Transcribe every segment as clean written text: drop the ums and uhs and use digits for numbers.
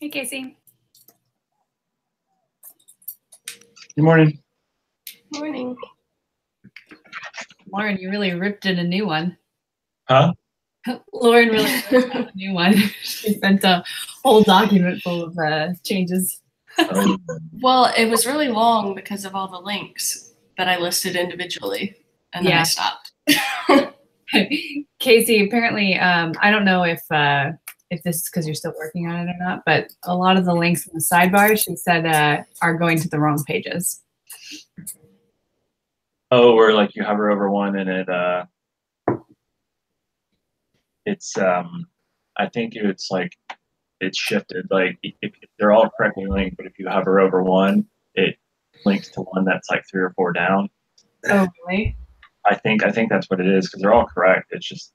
Hey, Casey. Good morning. Morning. Lauren, you really ripped in a new one. Huh? Lauren really ripped in a new one. She sent a whole document full of changes. Well, it was really long because of all the links that I listed individually, and then I stopped. Casey, apparently, I don't know if this is because you're still working on it or not, but a lot of the links in the sidebar, she said, are going to the wrong pages. Oh, where like you hover over one and it's I think it's like it's shifted. Like if they're all correctly linked, but if you hover over one, it links to one that's like 3 or 4 down. Oh, really? I think that's what it is, because they're all correct. It's just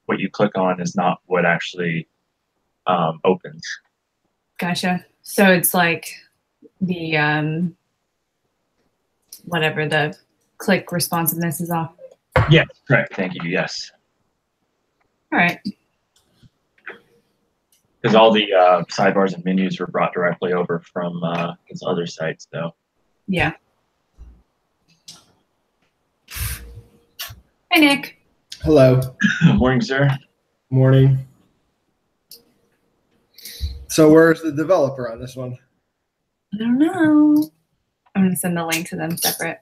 what you click on is not what actually opens. Gotcha. So it's like the whatever the click responsiveness is off. Yes, correct. Thank you. Yes. All right. Because all the sidebars and menus were brought directly over from his other sites, though. Yeah. Hi, Nick. Hello. Morning, sir. Morning. So where's the developer on this one? I don't know. I'm going to send the link to them separate.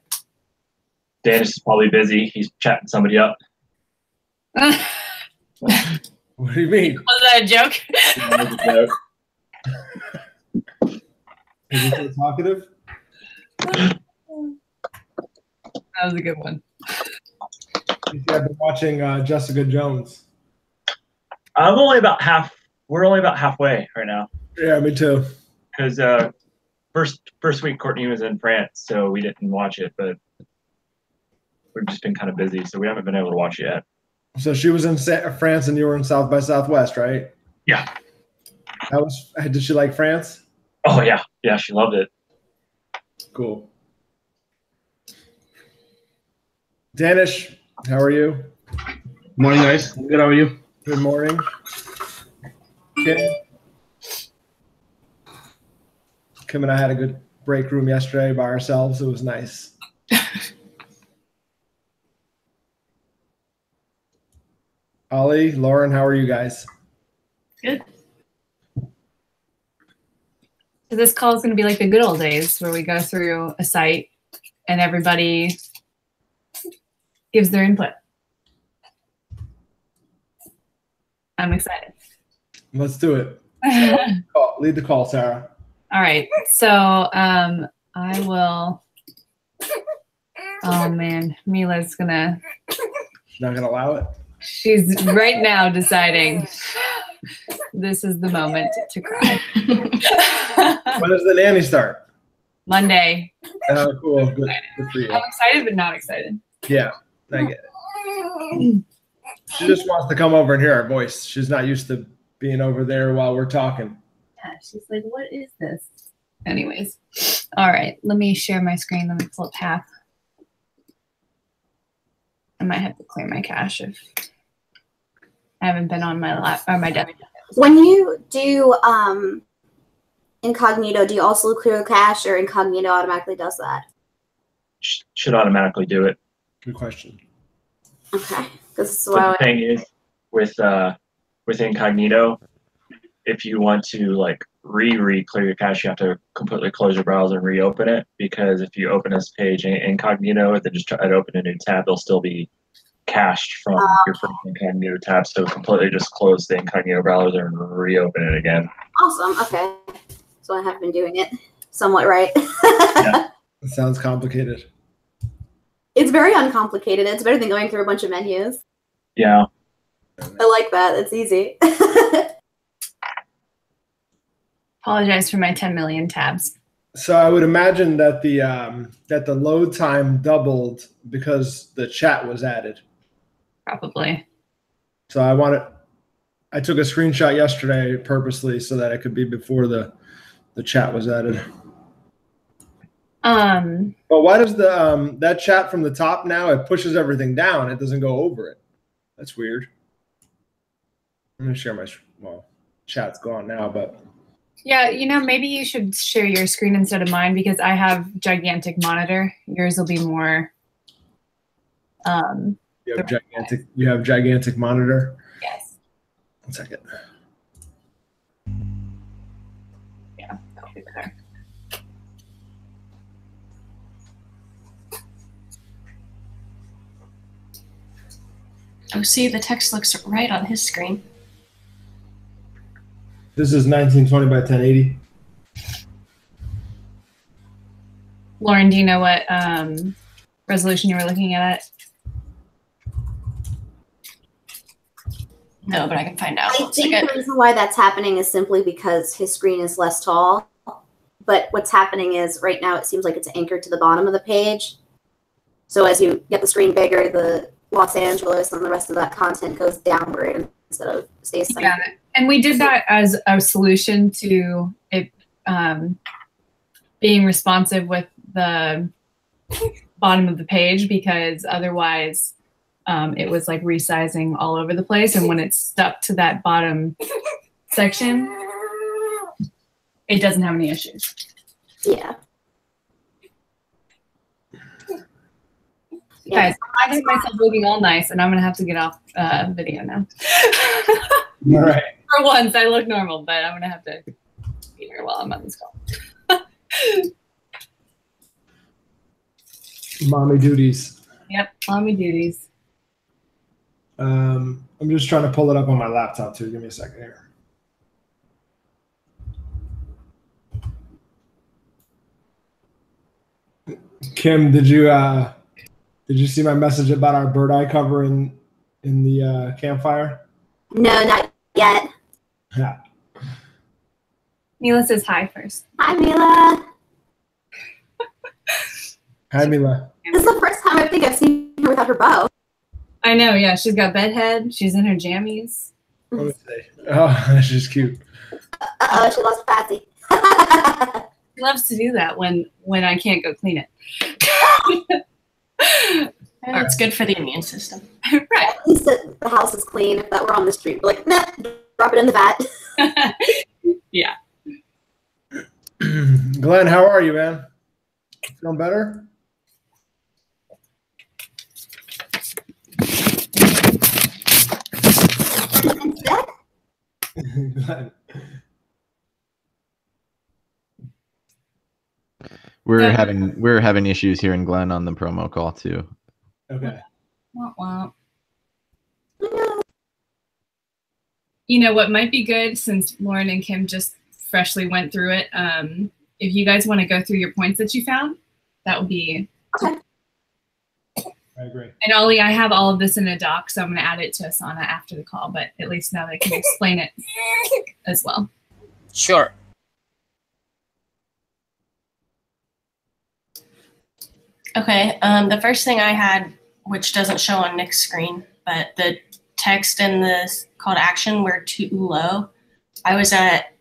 Dennis is probably busy. He's chatting somebody up. What do you mean? Was that a joke? Is he so talkative? That was a good one. You see, I've been watching Jessica Jones. I'm only about half. We're only about halfway right now. Yeah, me too. Because first week Courtney was in France, so we didn't watch it, but we've just been kind of busy, so we haven't been able to watch it yet. So she was in France and you were in South by Southwest, right? Yeah. Did she like France? Oh yeah, yeah, she loved it. Cool. Danish, how are you? Morning, guys. Good. How are you? Good morning. Kim and I had a good break room yesterday by ourselves. It was nice. Ollie, Lauren, how are you guys? Good. So this call is going to be like the good old days where we go through a site and everybody gives their input. I'm excited. Let's do it. Lead the call, Sarah. All right. So I will. Oh, man. Mila's going to. She's not going to allow it? She's right now deciding this is the moment to cry. When does the nanny start? Monday. Oh, cool. Good for you. I'm excited, but not excited. Yeah, I get it. She just wants to come over and hear our voice. She's not used to being over there while we're talking. Yeah, she's like, what is this? Anyways. All right. Let me share my screen. Let me pull up HAFF. I might have to clear my cache if I haven't been on my lap or my desktop. When you do incognito, do you also clear the cache, or incognito automatically does that? Should automatically do it. Good question. Okay. The thing is, with incognito, if you want to like re-clear your cache, you have to completely close your browser and reopen it, because if you open this page in incognito and then just try to open a new tab, they'll still be cached from your first incognito tab. So completely just close the incognito browser and reopen it again. Awesome. Okay. So I have been doing it somewhat right. Yeah. It sounds complicated. It's very uncomplicated. It's better than going through a bunch of menus. Yeah. I like that. It's easy. Apologize for my 10 million tabs. So I would imagine that the load time doubled because the chat was added. Probably. So I took a screenshot yesterday purposely so that it could be before the chat was added. But why does that chat from the top now, it pushes everything down, it doesn't go over it? That's weird. I'm gonna share my chat's gone now, but Yeah, maybe you should share your screen instead of mine because I have gigantic monitor. Yours will be more. You have gigantic monitor. Yes. 1 second. Yeah, that'll be better. Oh, see, the text looks right on his screen. This is 1920 by 1080. Lauren, do you know what resolution you were looking at? No, but I can find out. I think the reason why that's happening is simply because his screen is less tall. But what's happening is right now it seems like it's anchored to the bottom of the page. So as you get the screen bigger, the Los Angeles and the rest of that content goes downward instead of stays centered. Yeah, and we did that as a solution to it being responsive with the bottom of the page because otherwise it was like resizing all over the place. And when it's stuck to that bottom section, it doesn't have any issues. Yeah. Guys, I have myself looking all nice, and I'm gonna have to get off video now. All right. For once, I look normal, but I'm gonna have to be here while I'm on this call. Mommy duties. Yep, mommy duties. I'm just trying to pull it up on my laptop too. Give me a second here. Kim, did you see my message about our bird eye cover in the campfire? No, not yet. Yeah. Mila says hi first. Hi, Mila. Hi, Mila. This is the first time I think I've seen her without her bow. I know, yeah. She's got bedhead. She's in her jammies. Let me see. Oh, she's cute. Uh-oh, she lost Patsy. She loves to do that when I can't go clean it. It's good for the immune system. Right. At least the house is clean. If that were on the street, we're like, nah, drop it in the vat. Yeah. Glenn, how are you, man? Feeling better? Glenn. We're having issues here in Glenn on the promo call too. Okay. Womp womp. You know what might be good since Lauren and Kim just freshly went through it. If you guys want to go through your points that you found, that would be. Okay. I agree. And Ollie, I have all of this in a doc, so I'm going to add it to Asana after the call, but at least now they can explain it as well. Sure. Okay, the first thing I had, which doesn't show on Nick's screen, but the text and the call to action were too low. I was at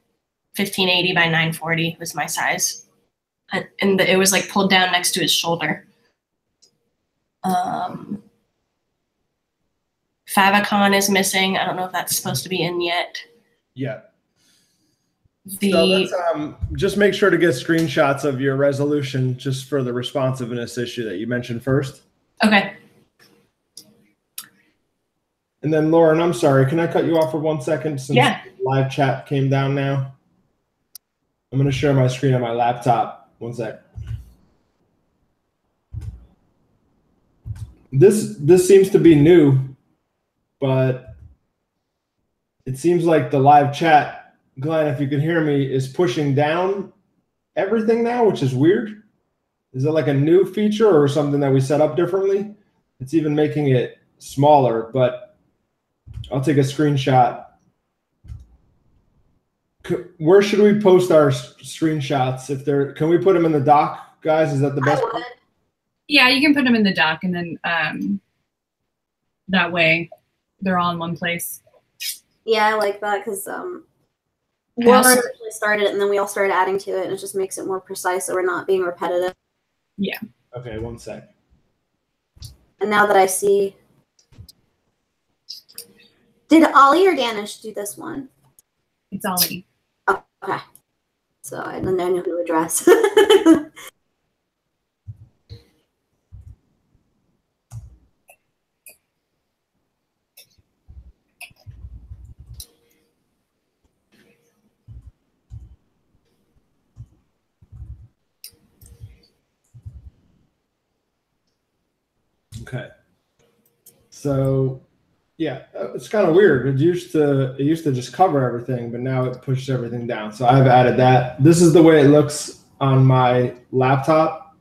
1580 by 940 was my size. And it was like pulled down next to his shoulder. Favicon is missing. I don't know if that's supposed to be in yet. Yeah. So The let's just make sure to get screenshots of your resolution just for the responsiveness issue that you mentioned first. okay. And then Lauren, I'm sorry, can I cut you off for 1 second since Yeah. live chat came down now? I'm going to share my screen on my laptop. 1 sec. This seems to be new, but it seems like the live chat, Glenn, if you can hear me, is pushing down everything now, which is weird. Is it like a new feature or something that we set up differently? It's even making it smaller, but I'll take a screenshot. Where should we post our screenshots? If they're, can we put them in the doc, guys? Is that the best? I would. Yeah, you can put them in the doc, and then that way they're all in one place. Yeah, I like that because also- Lauren originally started it, and then we all started adding to it, and it just makes it more precise, so we're not being repetitive. Yeah. Okay, 1 sec. And now that I see, did Ollie or Danish do this one? It's Ollie. Oh, okay. So I don't know who to address. Okay. So, yeah, it's kind of weird. It used to just cover everything, but now it pushes everything down. So I've added that. This is the way it looks on my laptop.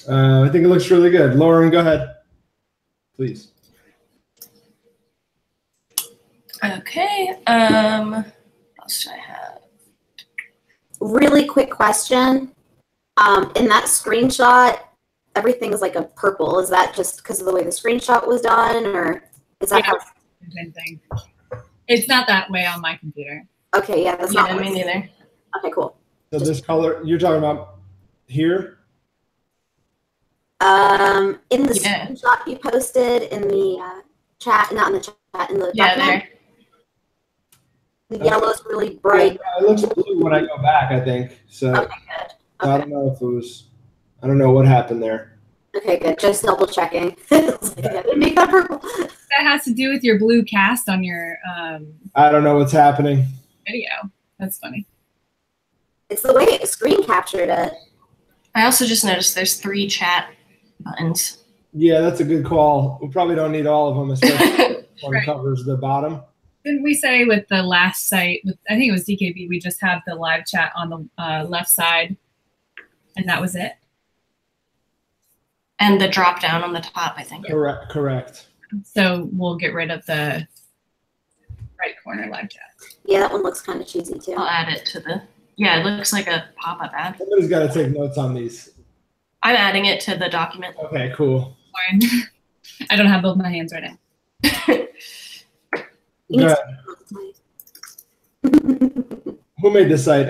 I think it looks really good. Lauren, go ahead, please. Okay. What else do I have? Really quick question. In that screenshot, everything is like a purple. Is that just because of the way the screenshot was done, or is that how? Same thing. It's not that way on my computer. Okay, yeah, that's Yeah, not me neither. Okay, cool. So this color you're talking about here? In the Yeah. screenshot you posted in the chat, not in the chat, in the Yeah, document, there. the yellow's really bright. Yeah, it looks blue when I go back, I think. So, Okay, good. so I don't know if it was. I don't know what happened there. Okay, good. Just double checking. Make that purple. That has to do with your blue cast on your I don't know what's happening. video. That's funny. It's the way it screen captured it. I also just noticed there's 3 chat buttons. Yeah, that's a good call. We probably don't need all of them, especially when Right. it covers the bottom. Didn't we say with the last site, with I think it was DKB, we just have the live chat on the left side, and that was it? And the drop down on the top, I think. Correct. So we'll get rid of the right corner live chat. Yeah, that one looks kind of cheesy too. I'll add it to the, yeah, it looks like a pop-up ad. Somebody's got to take notes on these. I'm adding it to the document. Okay, cool. Lauren, I don't have both my hands right now. Good. Who made this site?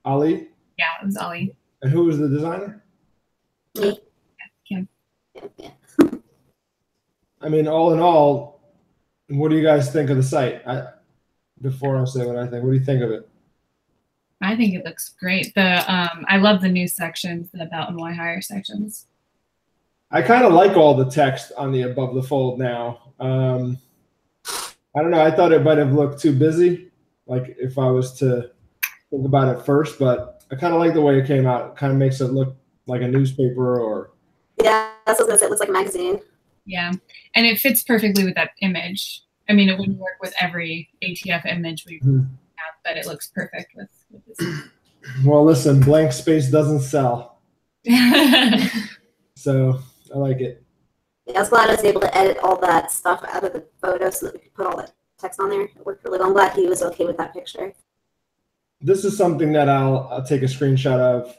Ali? Yeah, it was Ollie. And who was the designer? Me. Kim. Yeah. I mean, all in all, what do you guys think of the site? Before I say what I think, what do you think of it? I think it looks great. I love the new sections, the about and why hire sections. I kind of like all the text on the above the fold now. I don't know. I thought it might have looked too busy, like if I was to think about it first, but I kind of like the way it came out. It kind of makes it look like a newspaper or. Yeah, that's what I was gonna say. It looks like a magazine. Yeah, and it fits perfectly with that image. I mean, it wouldn't work with every ATF image we have, but it looks perfect with this. Well, listen, blank space doesn't sell, so I like it. Yeah, I was glad I was able to edit all that stuff out of the photo so that we could put all that text on there. It worked really well. I'm glad he was okay with that picture. This is something that I'll take a screenshot of.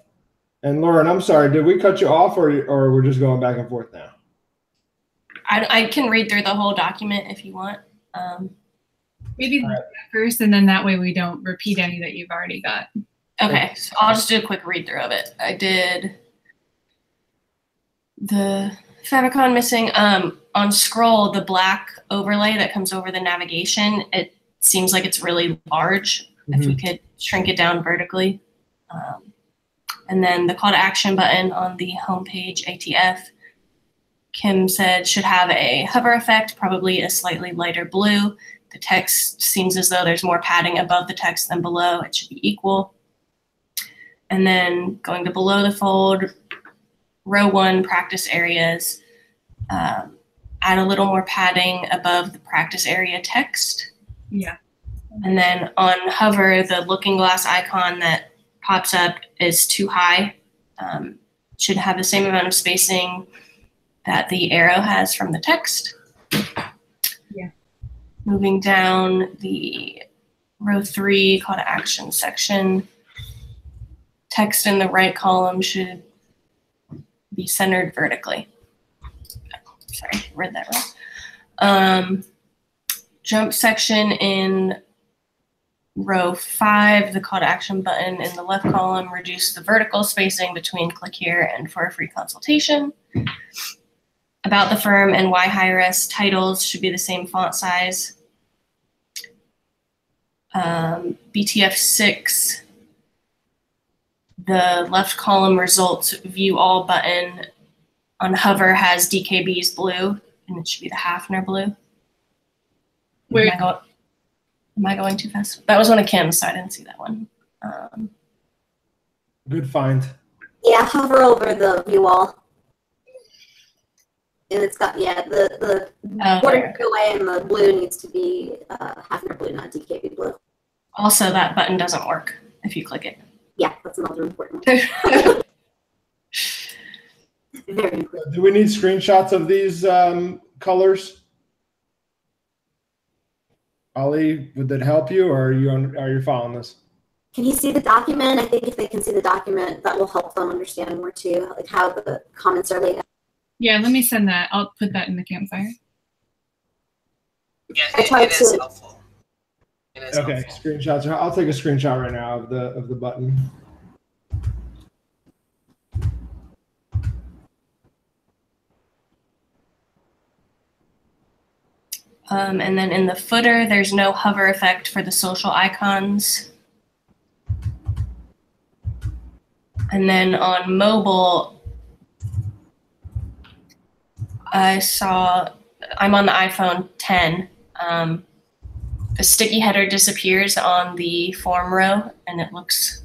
And Lauren, I'm sorry, did we cut you off or we're just going back and forth now? I can read through the whole document if you want. Maybe do that first, and then that way we don't repeat any that you've already got. Okay, so I'll just do a quick read through of it. I did the favicon missing. On scroll, the black overlay that comes over the navigation, it seems like it's really large. If we could shrink it down vertically. And then the call to action button on the homepage ATF, Kim said should have a hover effect, probably a slightly lighter blue. The text seems as though there's more padding above the text than below. It should be equal. And then going to below the fold, row 1, practice areas, add a little more padding above the practice area text. Yeah. And then on hover, the looking glass icon that pops up is too high. Should have the same amount of spacing that the arrow has from the text. Yeah. Moving down the row 3 call to action section, text in the right column should be centered vertically. Sorry, read that wrong. Jump section in row 5, the call to action button in the left column, reduce the vertical spacing between click here and for a free consultation. About the firm and why hire us titles should be the same font size. BTF 6 the left column results view all button on hover has DKB's blue, and it should be the Hafner blue. Where Am I going too fast? That was one of Kim's, so I didn't see that one. Good find. Yeah, hover over the view all. And it's got, the border go away and the blue needs to be Hafner blue, not DKB blue. Also, that button doesn't work if you click it. Yeah, that's another important one. Very important. Do we need screenshots of these colors? Ollie, would that help you, or are you following this? Can you see the document? I think if they can see the document, that will help them understand more too, like how the comments are laid out. Yeah, let me send that. I'll put that in the campfire. Yeah, it is helpful. It is Okay, helpful. screenshots. I'll take a screenshot right now of the button. And then in the footer, there's no hover effect for the social icons. And then on mobile, I'm on the iPhone 10. The sticky header disappears on the form row and it looks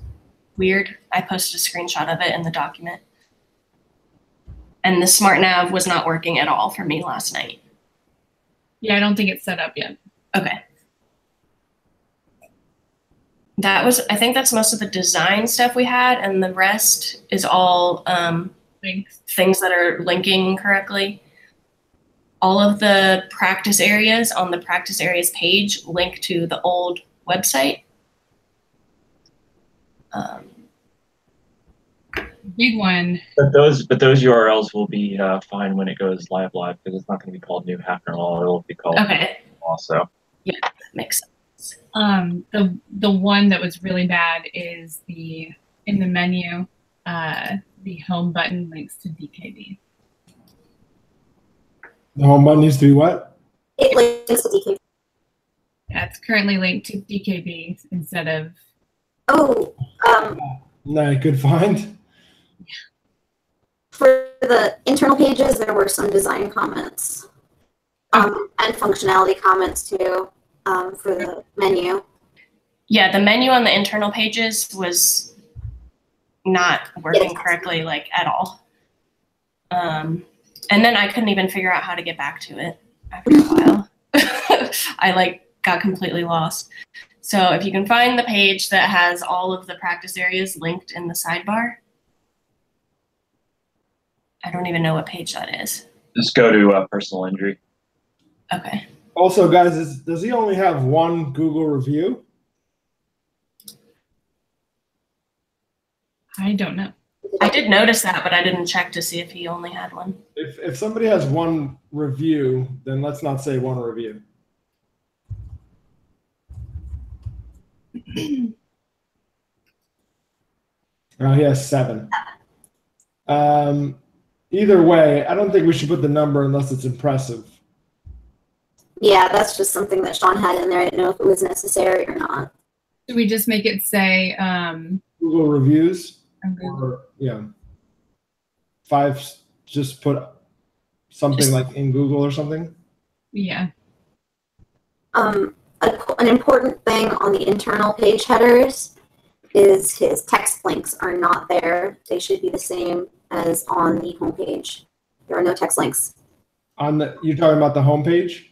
weird. I posted a screenshot of it in the document. And the smart nav was not working at all for me last night. Yeah, I don't think it's set up yet. Okay. I think that's most of the design stuff we had, and the rest is all things that are linking correctly. All of the practice areas on the practice areas page link to the old website. Big one. But those URLs will be fine when it goes live because it's not going to be called New Hafner Law. It'll be called also. Yeah, makes sense. The one that was really bad is in the menu, the home button links to DKB. The home button needs to be what? It links to DKB. Yeah, it's currently linked to DKB instead of. Oh, No, good find. for the internal pages, there were some design comments and functionality comments too for the menu. Yeah, the menu on the internal pages was not working correctly, at all. And then I couldn't even figure out how to get back to it after a while. I got completely lost. So if you can find the page that has all of the practice areas linked in the sidebar, I don't even know what page that is. Just go to personal injury. Okay. Also, guys, does he only have one Google review? I don't know. I did notice that, but I didn't check to see if he only had one. If somebody has one review, then let's not say one review. Oh, he has 7. Either way, I don't think we should put the number unless it's impressive. Yeah, that's just something that Sean had in there. I didn't know if it was necessary or not. Should we just make it say Google reviews? Google. Or, 5, just put something like in Google or something? Yeah. An important thing on the internal page headers is his text links are not there. They should be the same as on the homepage. There are no text links. You're talking about the homepage?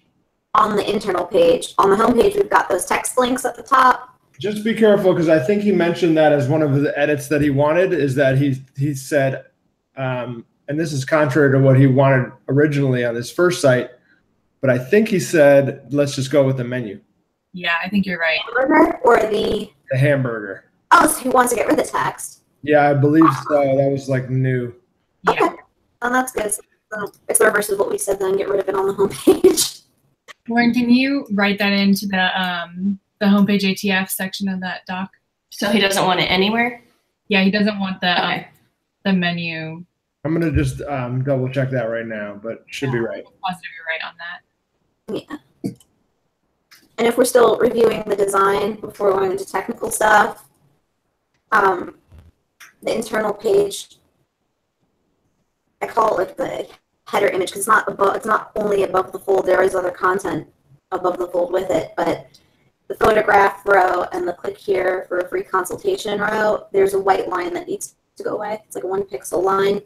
On the internal page. On the homepage, we've got those text links at the top. Just be careful, because I think he mentioned that as one of the edits that he wanted, is that he said, and this is contrary to what he wanted originally on his first site, but I think he said, let's just go with the menu. Yeah, I think you're right. Hamburger or the hamburger. Oh, so he wants to get rid of the text. Yeah, I believe so. That was new. Yeah. Okay. Oh, that's good. So it's the reverse of what we said then, get rid of it on the homepage. Lauren, can you write that into the homepage ATF section of that doc? So he doesn't want it anywhere? Yeah, he doesn't want the menu. I'm going to just double check that right now, but should be right. I'm positive you're right on that. Yeah. And if we're still reviewing the design before going into technical stuff, the internal page, I call it like the header image because it's not only above the fold. There is other content above the fold with it, but the photograph row and the click here for a free consultation row, there's a white line that needs to go away. It's like a 1 pixel line.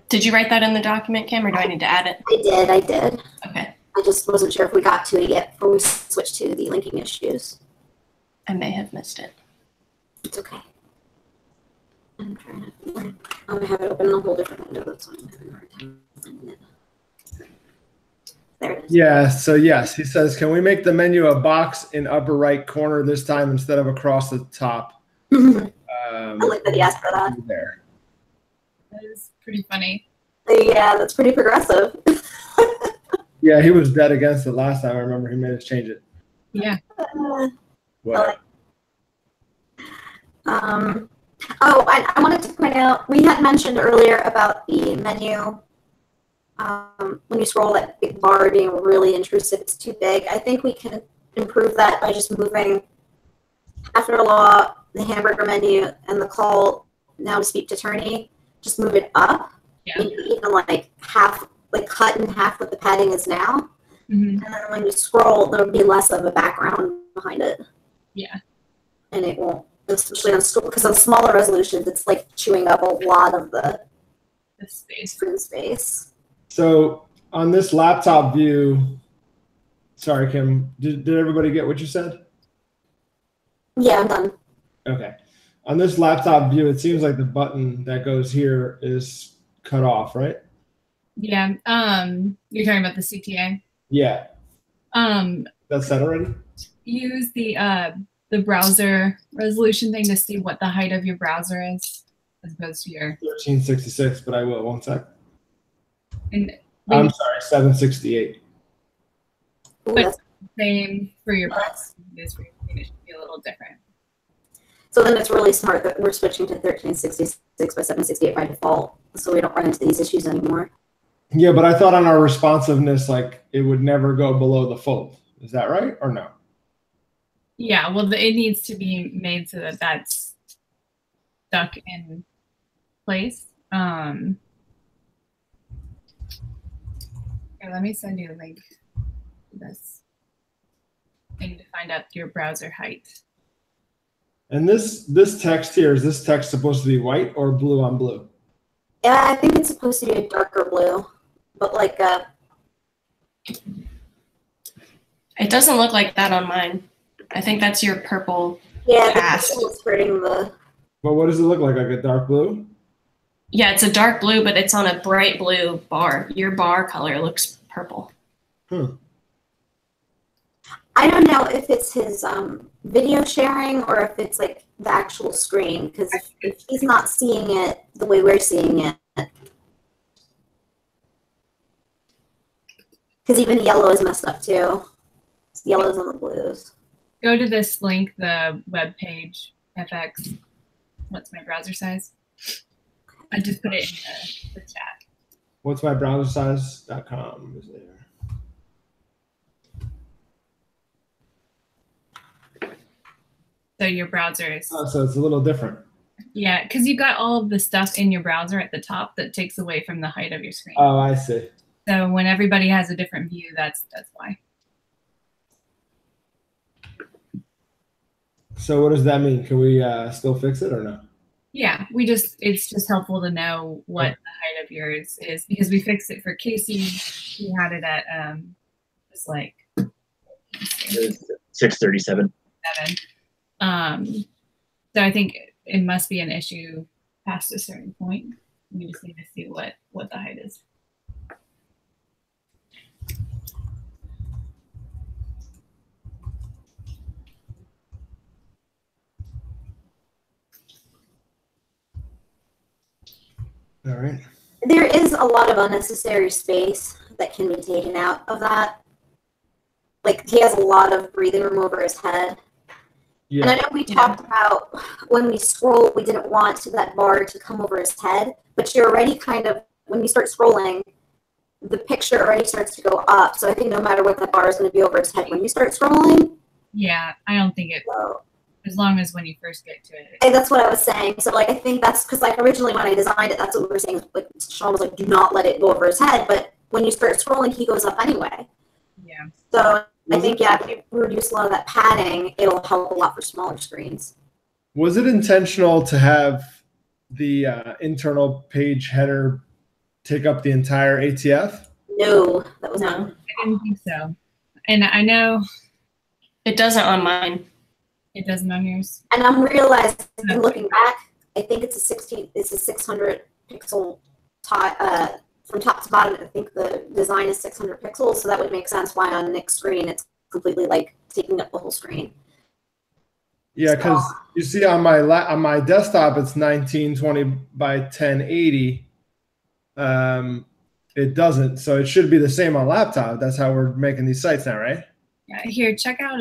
Did you write that in the document, Kim, or do I need to add it? I did. Okay. I just wasn't sure if we got to it yet before we switched to the linking issues. I may have missed it. It's okay. I'm trying to. I have it open in a whole different window. That's why I'm having a hard time finding it. There it is. Yeah, so yes, he says, can we make the menu a box in upper right corner this time instead of across the top? I like that he asked for that. There. That is pretty funny. Yeah, that's pretty progressive. Yeah, he was dead against it last time. I remember he made us change it. Yeah. What? Oh, I wanted to point out, we had mentioned earlier about the menu. When you scroll, that big bar being really intrusive, it's too big. I think we can improve that by just moving after law, the hamburger menu, and the call now to speak to attorney. Just move it up. Yeah. Maybe even like half, like cut in half what the padding is now. Mm-hmm. And then when you scroll, there'll be less of a background behind it. Yeah. And it won't, especially on scroll, because on smaller resolutions, it's like chewing up a lot of the space. screen space. So on this laptop view, sorry, Kim, did everybody get what you said? Yeah, I'm done. Okay. On this laptop view, it seems like the button that goes here is cut off, right? Yeah. You're talking about the CTA. Yeah. That's set already? Use the browser resolution thing to see what the height of your browser is, as opposed to your 1366, but I will. 1 sec. and I'm sorry, 768. Ooh, But that's- same for your browser. It should be a little different. so then it's really smart that we're switching to 1366 by 768 by default, so we don't run into these issues anymore. Yeah, but I thought on our responsiveness, like it would never go below the fold. Is that right or no? Yeah, well, it needs to be made so that that's stuck in place. Here, let me send you a link to this thing to find out your browser height. And this text here, is this text supposed to be white or blue on blue? Yeah, I think it's supposed to be a darker blue, but like It doesn't look like that on mine. I think that's your purple. yeah, Cast. it's hurting the. But what does it look like? Like a dark blue? Yeah, it's a dark blue, but it's on a bright blue bar. Your bar color looks purple. I don't know if it's his video sharing or if it's like the actual screen, because if he's not seeing it the way we're seeing it, because even yellow is messed up too. It's yellows and the blues. Go to this link, the web page, FX. What's my browser size? I just put it in the chat. What's my browser size.com is there. So your browser is, Oh, so it's a little different. yeah, because you've got all of the stuff in your browser at the top that takes away from the height of your screen. Oh, I see. So when everybody has a different view, that's why. So what does that mean? Can we still fix it or no? Yeah, it's just helpful to know what the height of yours is, because we fixed it for Casey. He had it at just like 637. 7. So I think it must be an issue past a certain point. We just need to see what the height is. All right. There is a lot of unnecessary space that can be taken out of that. Like he has a lot of breathing room over his head. Yeah. And I know we talked about when we scroll, we didn't want that bar to come over his head, but you're already kind of, when you start scrolling, the picture already starts to go up. So I think no matter what, that bar is going to be over his head when you start scrolling. Yeah, I don't think it. So As long as when you first get to it. And that's what I was saying. So like I think that's because like originally when I designed it, that's what we were saying. Like Sean was like, do not let it go over his head. But when you start scrolling, he goes up anyway. Yeah. So I think if you reduce a lot of that padding, it'll help a lot for smaller screens. Was it intentional to have the internal page header take up the entire ATF? No, that was not. I didn't think so. And I know It doesn't on mine. it doesn't on yours. And I'm realizing, looking back, I think it's a 600 pixel from top to bottom. I think the design is 600 pixels, so that would make sense why on Nick's screen it's completely like taking up the whole screen. Yeah, because you see on my desktop it's 1920 by 1080. It doesn't, so it should be the same on laptop. That's how we're making these sites now, right? Yeah, here, check out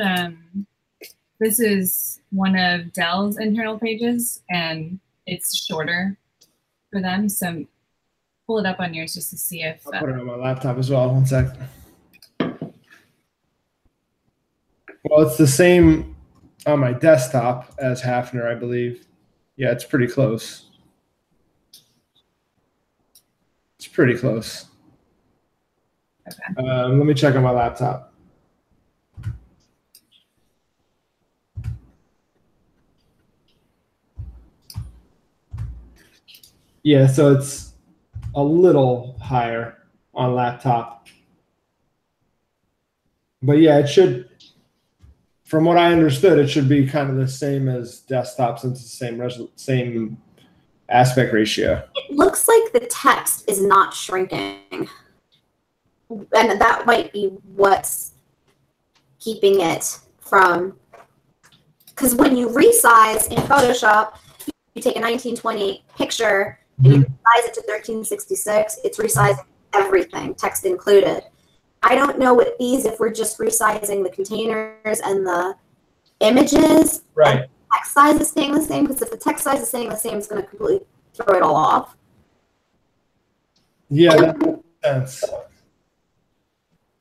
this is one of Dell's internal pages, and it's shorter for them. So pull it up on yours just to see if. I'll put it on my laptop as well. One sec. Well, it's the same on my desktop as Hafner, I believe. Yeah, it's pretty close. It's pretty close. Okay. Let me check on my laptop. Yeah, so it's a little higher on laptop. But yeah, it should, from what I understood, it should be kind of the same as desktop since it's the same aspect ratio. It looks like the text is not shrinking. And that might be what's keeping it from, because when you resize in Photoshop, you take a 1920 picture and you resize it to 1366, it's resizing everything, text included. I don't know with these if we're just resizing the containers and the images. Right. And the text size is staying the same, because if the text size is staying the same, it's going to completely throw it all off. Yeah, that makes sense.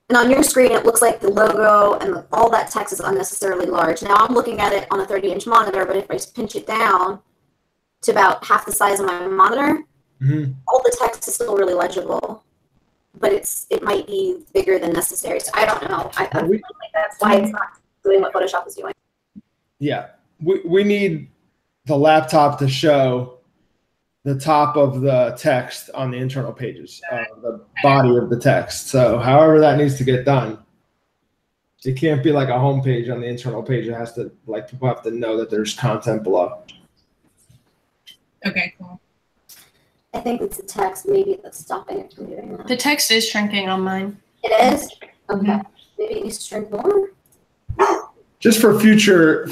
And on your screen, it looks like the logo and all that text is unnecessarily large. Now I'm looking at it on a 30-inch monitor, but if I pinch it down to about half the size of my monitor, all the text is still really legible, but it might be bigger than necessary. So I don't know. I feel like that's why it's not doing what Photoshop is doing. Yeah, we need the laptop to show the top of the text on the internal pages, the body of the text. So however that needs to get done, it can't be like a home page on the internal page. It has to, like, people have to know that there's content below. Okay, cool. I think it's the text maybe that's stopping it from doing that. The text is shrinking on mine. It is? Okay. Maybe it needs to shrink more. Just for future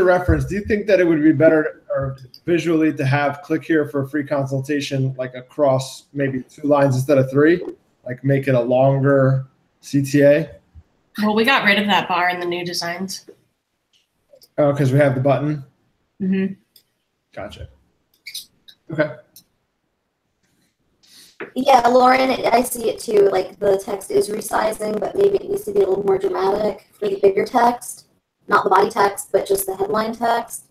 reference, do you think that it would be better or visually to have click here for a free consultation, like across maybe 2 lines instead of 3, like make it a longer CTA? Well, we got rid of that bar in the new designs. Oh, because we have the button. Mm-hmm. Gotcha. Okay. Yeah, Lauren, I see it too. Like the text is resizing, but maybe it needs to be a little more dramatic for the bigger text. Not the body text, but just the headline text.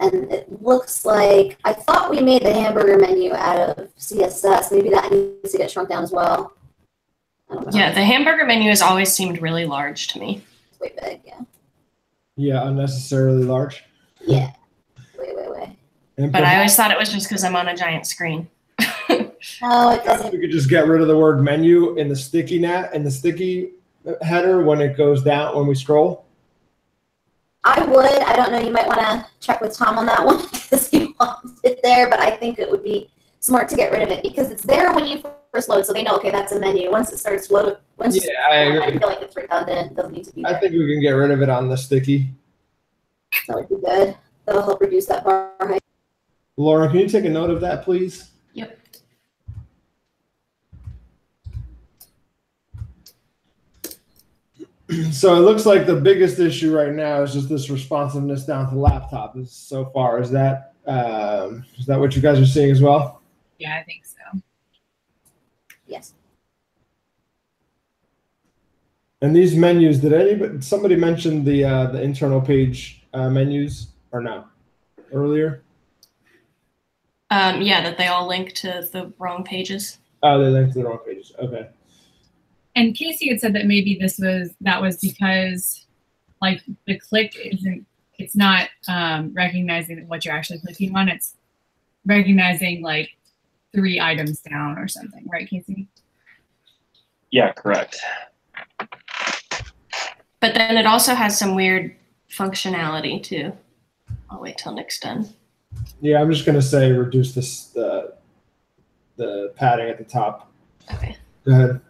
And it looks like, I thought we made the hamburger menu out of CSS. Maybe that needs to get shrunk down as well. I don't know. Yeah, the hamburger menu has always seemed really large to me. It's way big, yeah. Yeah, unnecessarily large. Yeah, way. And But I always thought it was just because I'm on a giant screen. No, it doesn't. we could just get rid of the word menu in the sticky header when it goes down when we scroll. I would. I don't know. You might want to check with Tom on that one because he wants it there. But I think it would be smart to get rid of it because it's there when you first load, so they know, okay, that's a menu. Once it starts loading, I agree. I feel like it's redundant. It doesn't need to be there. I think we can get rid of it on the sticky. That would be good. That'll help reduce that bar height. Laura, can you take a note of that, please? Yep. So it looks like the biggest issue right now is just this responsiveness down to laptop. So far, is that what you guys are seeing as well? Yeah, I think so. Yes. And these menus, did somebody mention the internal page menus or no earlier? Yeah, that they all link to the wrong pages. Oh, they linked to the wrong pages. Okay. And Casey had said that maybe that was because like the click it's not recognizing what you're actually clicking on. It's recognizing like 3 items down or something, right, Casey? Yeah, correct. But then it also has some weird functionality too. I'll wait till Nick's done. Yeah, I'm just gonna say reduce the padding at the top. Okay. Go ahead.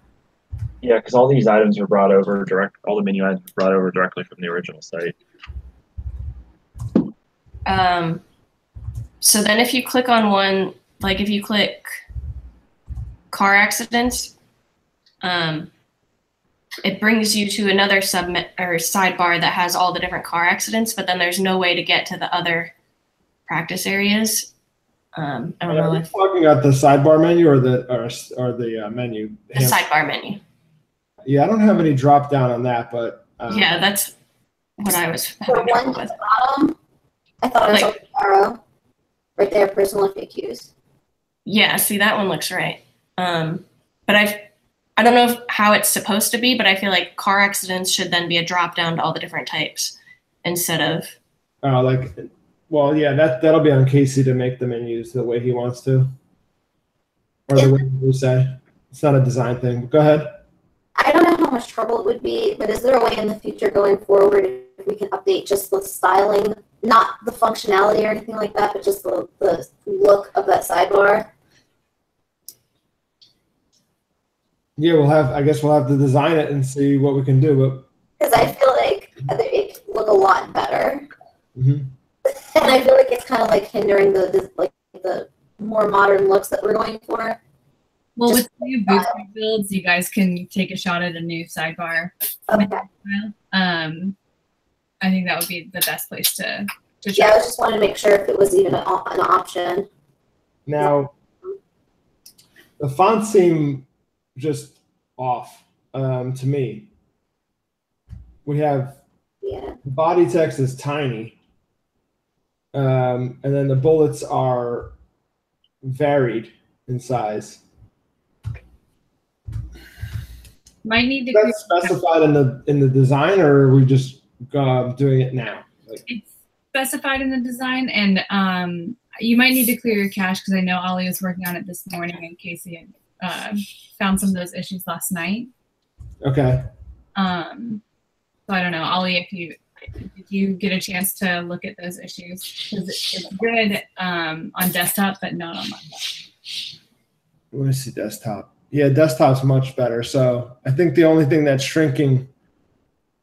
Yeah, because all these items were brought over all the menu items were brought over directly from the original site. So then if you click on one, like if you click car accidents, it brings you to another sidebar that has all the different car accidents, but then there's no way to get to the other practice areas. I don't know if talking about the sidebar menu or the menu. The sidebar menu. Yeah, I don't have any drop down on that, but yeah, that's what I was The having one trouble at with. the bottom, I thought it was Like- like an arrow right there, personal FAQs. Yeah, see that one looks right. But I don't know how it's supposed to be, but I feel like car accidents should then be a drop down to all the different types instead of. Well, yeah, that'll be on Casey to make the menus the way he wants to, or the way you say. It's not a design thing. Go ahead. I don't know how much trouble it would be, but is there a way in the future going forward if we can update just the styling, not the functionality or anything like that, but just the look of that sidebar? Yeah, I guess we'll have to design it and see what we can do. But Because I feel like it could look a lot better, mhm. and I feel like it's kind of like hindering the more modern looks that we're going for. Well, Just with new bootstrap builds, you guys can take a shot at a new sidebar. Okay. I think that would be the best place to Yeah, I try. just wanted to make sure if it was even an option. Now the fonts seem just off to me. We have Yeah. body text is tiny, and then the bullets are varied in size. Might need to. Is that specified in the design, or are we just doing it now? It's specified in the design, and you might need to clear your cache because I know Ollie was working on it this morning, and Casey had found some of those issues last night. Okay. So I don't know, Ollie, if you get a chance to look at those issues, because it's good on desktop, but not on laptop. Let me see desktop. Yeah, desktop's much better. So I think the only thing that's shrinking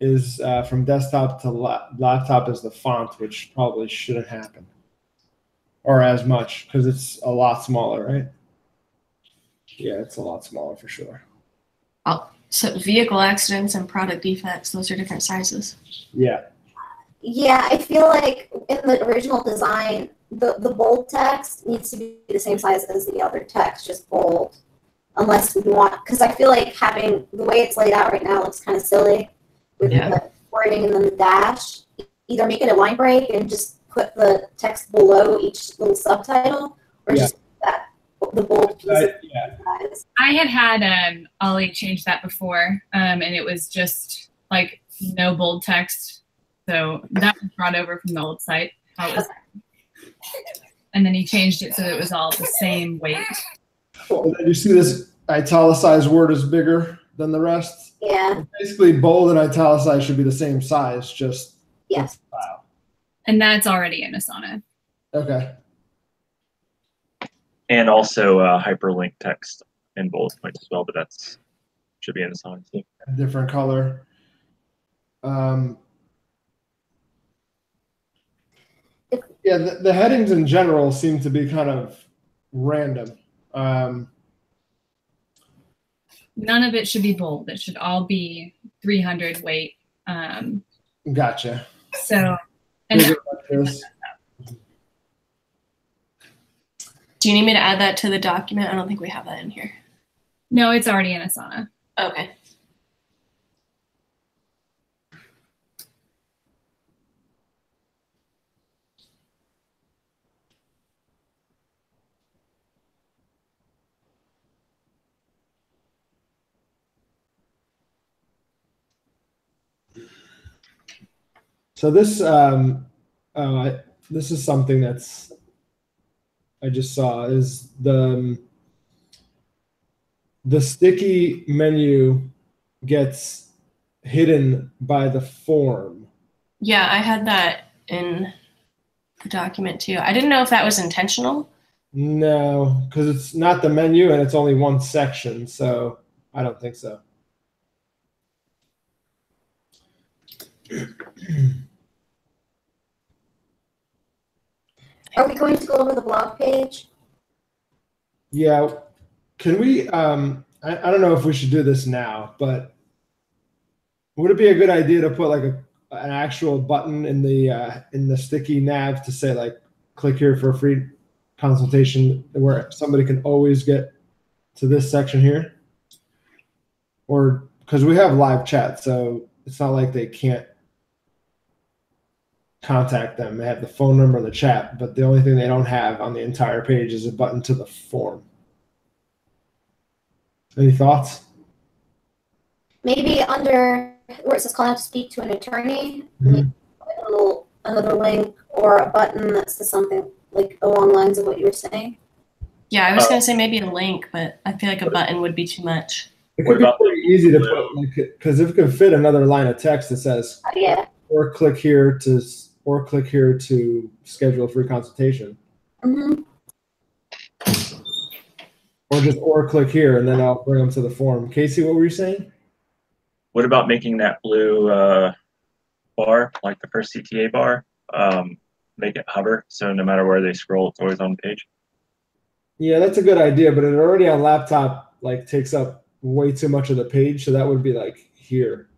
is from desktop to laptop is the font, which probably shouldn't happen, or as much because it's a lot smaller, right? Yeah, it's a lot smaller for sure. So vehicle accidents and product defects, those are different sizes. Yeah. Yeah, I feel like in the original design, the bold text needs to be the same size as the other text, just bold. Unless we want, because I feel like having the way it's laid out right now looks kind of silly with the wording and then the dash. Either make it a line break and just put the text below each little subtitle, or just the bold piece. Size. I had Ollie change that before, and it was just like no bold text. So that was brought over from the old site. And then he changed it so that it was all the same weight. Cool. You see this italicized word is bigger than the rest? Yeah. Basically, bold and italicized should be the same size, just yes. Style. And that's already in Asana. Okay. And also hyperlink text in bullet points as well, but that's should be in Asana too. Different color. Yeah, the headings in general seem to be kind of random. None of it should be bold. It should all be 300 weight. Gotcha. So, and do you need me to add that to the document? I don't think we have that in here. No, it's already in Asana. Okay. So this this is something that's I just saw is the sticky menu gets hidden by the form. Yeah, I had that in the document too. I didn't know if that was intentional. No, because it's not the menu and it's only one section, so I don't think so. Are we going to go over the blog page? Yeah, can we? I don't know if we should do this now, but would it be a good idea to put like an actual button in the sticky nav to say like click here for a free consultation, where somebody can always get to this section here? Or because we have live chat, so it's not like they can't contact them. They have the phone number and the chat, but the only thing they don't have on the entire page is a button to the form. Any thoughts? Maybe under where it says call out to speak to an attorney, maybe another link or a button that says something like along the lines of what you were saying. Yeah, I was going to say maybe a link, but I feel like a button would be too much. It could be pretty easy to put, because if it could fit another line of text that says, Yeah. or click here to schedule a free consultation. Mm-hmm. Or just click here, and then I'll bring them to the form. Casey, what were you saying? What about making that blue bar, like the first CTA bar, make it hover, so no matter where they scroll, it's always on the page? Yeah, that's a good idea, but it already on laptop like takes up way too much of the page, so that would be like here.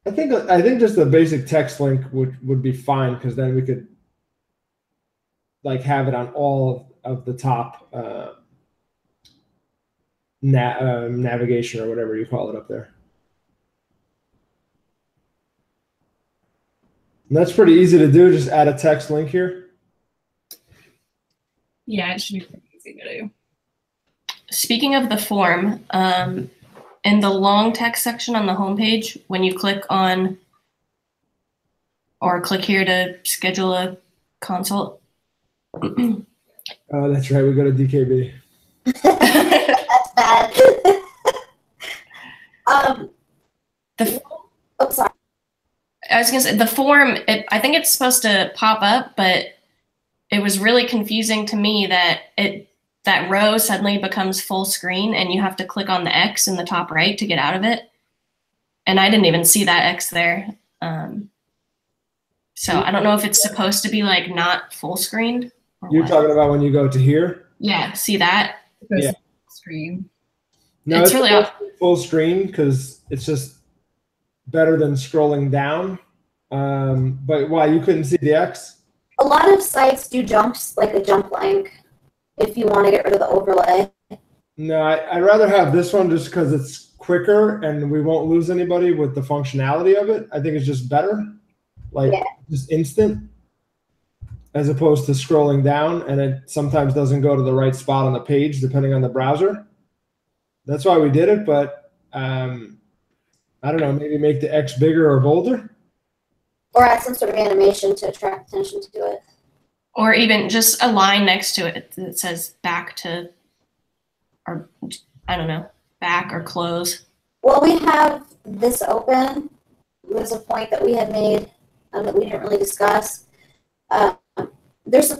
I think just the basic text link would be fine, because then we could like have it on all of the top navigation or whatever you call it up there. And that's pretty easy to do. Just add a text link here. Yeah, it should be pretty easy to do. Speaking of the form, in the long text section on the homepage, when you click on or click here to schedule a consult. Oh, that's right. We go to DKB. That's bad. Oh, sorry. I was going to say the form, I think it's supposed to pop up, but it was really confusing to me that that row suddenly becomes full screen and you have to click on the X in the top right to get out of it. And I didn't even see that X there. So I don't know if it's supposed to be like not full screened. You're talking about when you go to here? Yeah, see that? Yeah. Screen. No, It's really full screen because it's just better than scrolling down. But why, you couldn't see the X? A lot of sites do jumps, like a jump link, if you want to get rid of the overlay. No, I'd rather have this one just because it's quicker and we won't lose anybody with the functionality of it. I think it's just better, like just instant, as opposed to scrolling down, and it sometimes doesn't go to the right spot on the page depending on the browser. That's why we did it, but I don't know, maybe make the X bigger or bolder. Or add some sort of animation to attract attention to it. Or even just a line next to it that says back to, or I don't know, back or close. Well, we have this open. There's a point that we had made that we didn't really discuss. There's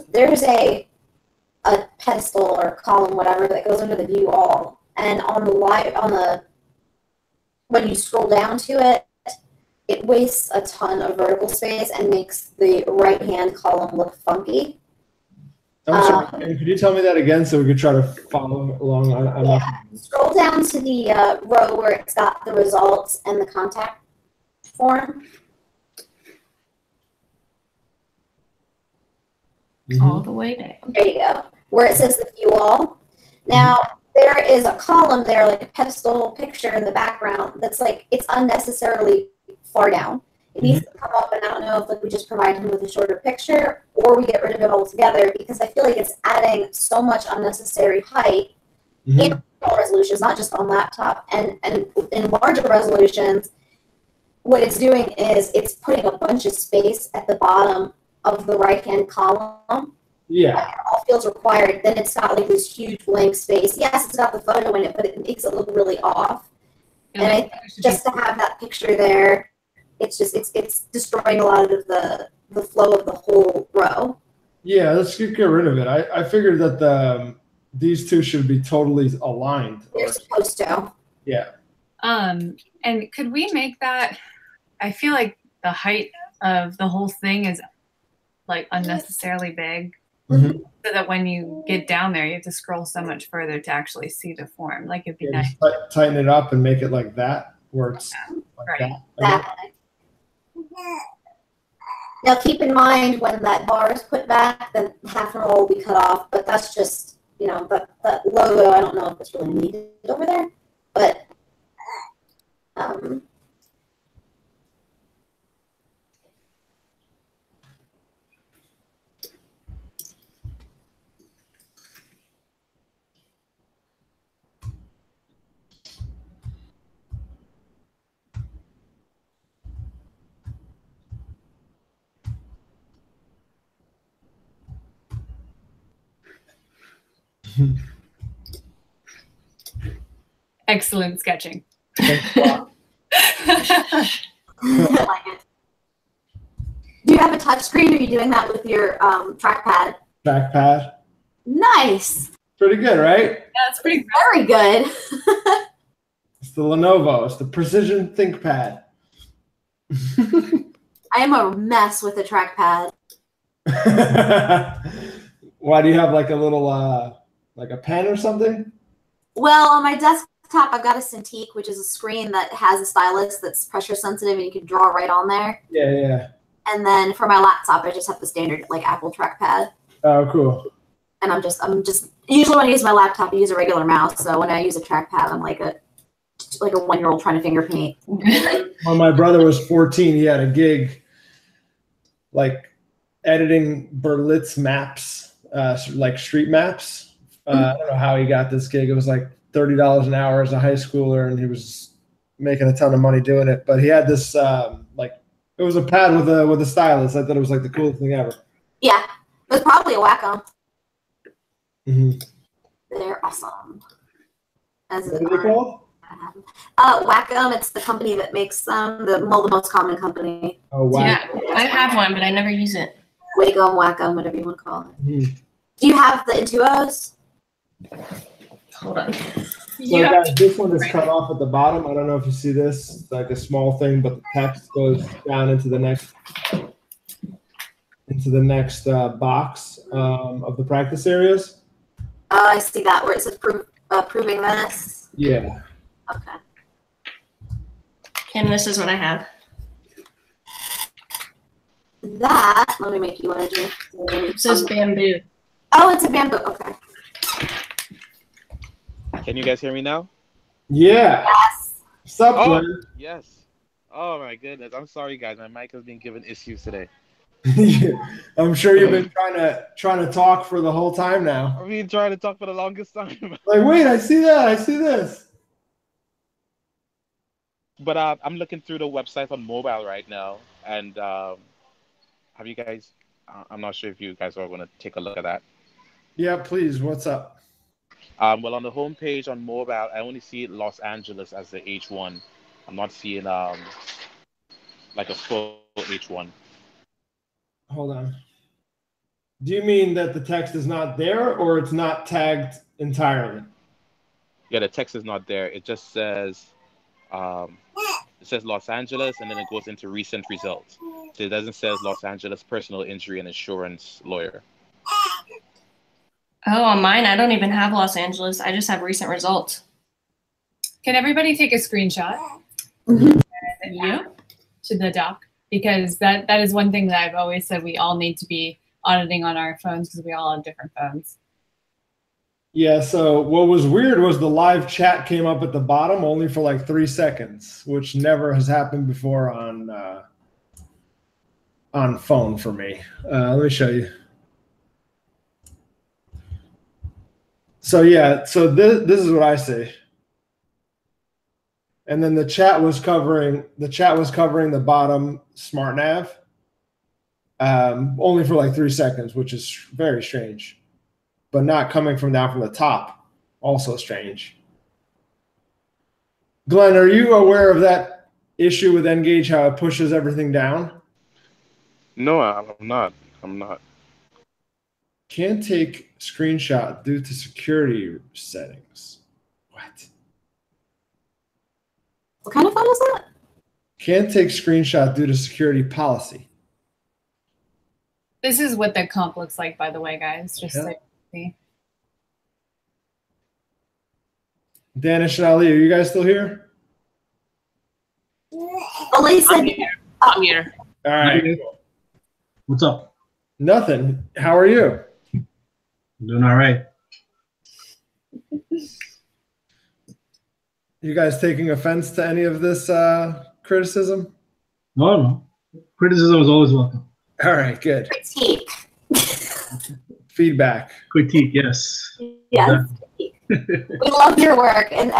a pedestal or column, whatever, that goes under the view all, and when you scroll down to it, it wastes a ton of vertical space and makes the right-hand column look funky. I'm sorry, could you tell me that again so we could try to follow along? Scroll down to the row where it's got the results and the contact form. All the way down. There you go. Where it says the view all. Now, there is a column there, like a pedestal picture in the background, that's like, it's unnecessarily far down. It needs to come up, and I don't know if we just provide him with a shorter picture or we get rid of it altogether, because I feel like it's adding so much unnecessary height in resolutions, not just on laptop, and in larger resolutions. what it's doing is it's putting a bunch of space at the bottom of the right-hand column. Yeah. All fields required. Then it's got like this huge blank space. Yes, it's got the photo in it, but it makes it look really off. And I think just to have that picture there, it's destroying a lot of the flow of the whole row. Yeah, let's get rid of it. I figured that these two should be totally aligned. They're supposed to. Yeah. And could we make that? I feel like the height of the whole thing is like unnecessarily big, so that when you get down there, you have to scroll so much further to actually see the form. Like it'd be nice. Just tighten it up and make it like that, where it's like Right. that. Now keep in mind when that bar is put back, then half and roll will be cut off. But that's just, that logo. I don't know if it's really needed over there, but Excellent sketching. I like it. Do you have a touch screen, or are you doing that with your trackpad? Trackpad. Nice. Pretty good, right? That's pretty Very good. It's the Lenovo. It's the Precision ThinkPad. I am a mess with a trackpad. Why do you have like a little like a pen or something? Well, on my desktop, I've got a Cintiq, which is a screen that has a stylus that's pressure sensitive, and you can draw right on there. Yeah. And then for my laptop, I just have the standard like Apple trackpad. Oh, cool. And I'm just usually when I use my laptop, I use a regular mouse. So when I use a trackpad, I'm like a 1-year-old trying to finger paint. When my brother was 14, he had a gig like editing Berlitz maps, like street maps. I don't know how he got this gig. It was like $30 an hour as a high schooler, and he was making a ton of money doing it. But he had this it was a pad with a stylus. I thought it was like the coolest thing ever. Yeah, it was probably a Wacom. Mm-hmm. They're awesome. What are they called? Wacom. It's the company that makes them. The most common company. Oh, wow. Yeah, I have one, but I never use it. Wacom, Wacom, whatever you want to call it. Mm-hmm. Do you have the Intuos? Hold on. So guys, this one is cut off at the bottom. I don't know if you see this. It's like a small thing, but the text goes down into the next box of the practice areas. I see that where it says proving this. Yeah. Okay. And this is what I have. That, let me make you one. It says bamboo. Oh, it's a bamboo. Okay. Can you guys hear me now? Yeah. Yes. What's up, Oh, Glenn? yes. Oh my goodness. I'm sorry, guys. My mic has been given issues today. I'm sure you've been trying to talk for the whole time now. I've been trying to talk for the longest time. Like, wait, I see that. I see this. But I'm looking through the website on mobile right now, and have you guys? I'm not sure if you guys are going to take a look at that. Yeah, please. What's up? Well, on the home page on mobile, I only see Los Angeles as the H1. I'm not seeing like a full H1. Hold on. Do you mean that the text is not there, or it's not tagged entirely? Yeah, the text is not there. It just says Los Angeles, and then it goes into recent results. So it doesn't say Los Angeles personal injury and insurance lawyer. Oh, on mine, I don't even have Los Angeles. I just have recent results. Can everybody take a screenshot? Yeah. To the doc, because that is one thing that I've always said we all need to be auditing on our phones because we all have different phones. Yeah, so what was weird was the live chat came up at the bottom only for like 3 seconds, which never has happened before on phone for me. Let me show you. So yeah, so this is what I see. And then the chat was covering the bottom smart nav, only for like 3 seconds, which is very strange, but not coming from down from the top, also strange. Glenn, are you aware of that issue with Engage, how it pushes everything down? No, I'm not. I'm not. Can't take screenshot due to security settings. What? What kind of phone is that? Can't take screenshot due to security policy. This is what the comp looks like, by the way, guys. Just Yeah. so you see. Danish and Ali, are you guys still here? Ali said, I'm here. All right. What's up? Nothing. How are you? Doing all right. You guys taking offense to any of this criticism? No. Criticism is always welcome. All right, good. critique. Feedback. Critique, yes. Yes. We love your work. And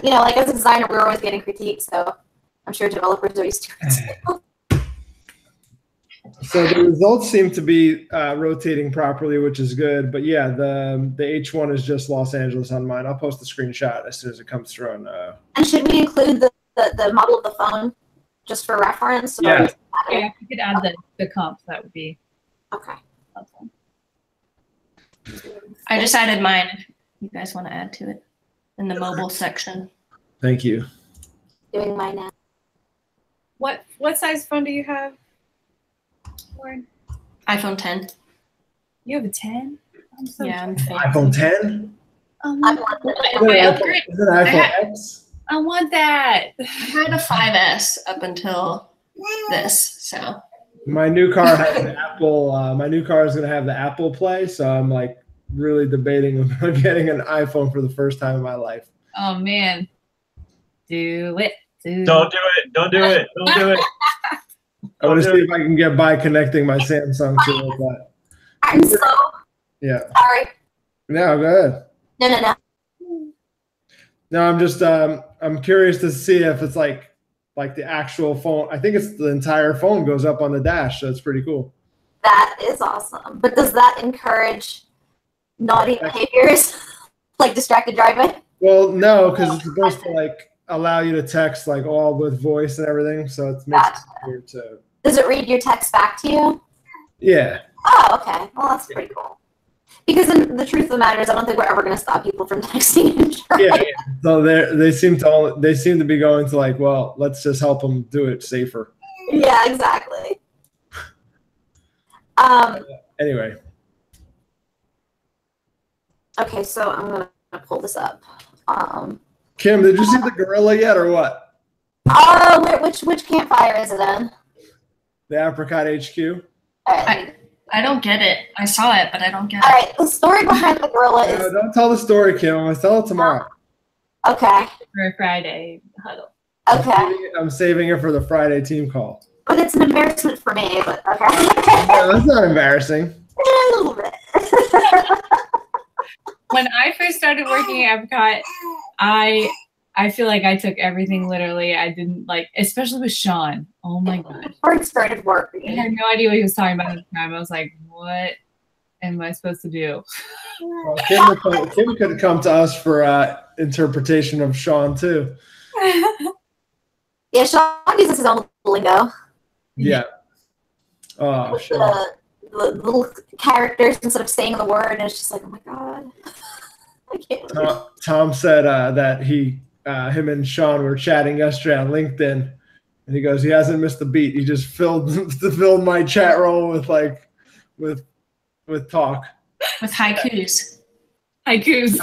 you know, like as a designer, we're always getting critiques. So I'm sure developers are used to it too. So the results seem to be rotating properly, which is good. But yeah, the H1 is just Los Angeles on mine. I'll post a screenshot as soon as it comes through on. And should we include the model of the phone just for reference? Or Yeah. Yeah, if you could add the comp, that would be Okay. helpful. I just added mine. If you guys want to add to it in the mobile section. Thank you. Doing mine now. What size phone do you have, Lauren? iPhone 10. You have a 10? I'm so Yeah, I'm iPhone 10? I'm I upgrade. Is it an iPhone X? I want that. I had a 5S up until this, so My new car has an Apple. My new car is going to have the Apple Play, so I'm like really debating about getting an iPhone for the first time in my life. Oh man, do it. Don't do it. Don't do it. Don't do it. I want to see if I can get by connecting my Samsung to it, but I'm so yeah. sorry. No, go ahead. No. No, I'm just I'm curious to see if it's like the actual phone. I think it's the entire phone goes up on the dash, so it's pretty cool. That is awesome. But does that encourage naughty behaviors like distracted driving? Well, no, because it's supposed to like allow you to text like all with voice and everything, so it makes it weird to. Does it read your text back to you? Yeah. Oh, okay. Well, that's pretty cool. Because the truth of the matter is, I don't think we're ever going to stop people from texting and driving. Yeah. So they seem to be going to like, well, let's just help them do it safer. Yeah, exactly. Anyway. Okay, so I'm going to pull this up. Kim, did you see the gorilla yet, or what? Which campfire is it in? The Apricot HQ. All right. I don't get it. I saw it, but I don't get All it. right, the story behind the gorilla No, is don't tell the story, Kim. I'm gonna tell it tomorrow. okay. For a Friday huddle. Okay, I'm saving it for the Friday team call. but it's an embarrassment for me. But okay, No, that's not embarrassing. a little bit. When I first started working at Epcot, I feel like I took everything literally. I didn't like, especially with Sean. Oh my god. First started working. I had no idea what he was talking about at the time. I was like, what am I supposed to do? Well, Kim could have come to us for interpretation of Sean too. Yeah, Sean uses his own lingo. Yeah. Oh, shit. The little characters instead of saying the word, and it's just like, oh my god. I can't. Tom said that him and Sean were chatting yesterday on LinkedIn, and he goes, he hasn't missed a beat. He just filled my chat roll with talk. With haikus. Haikus.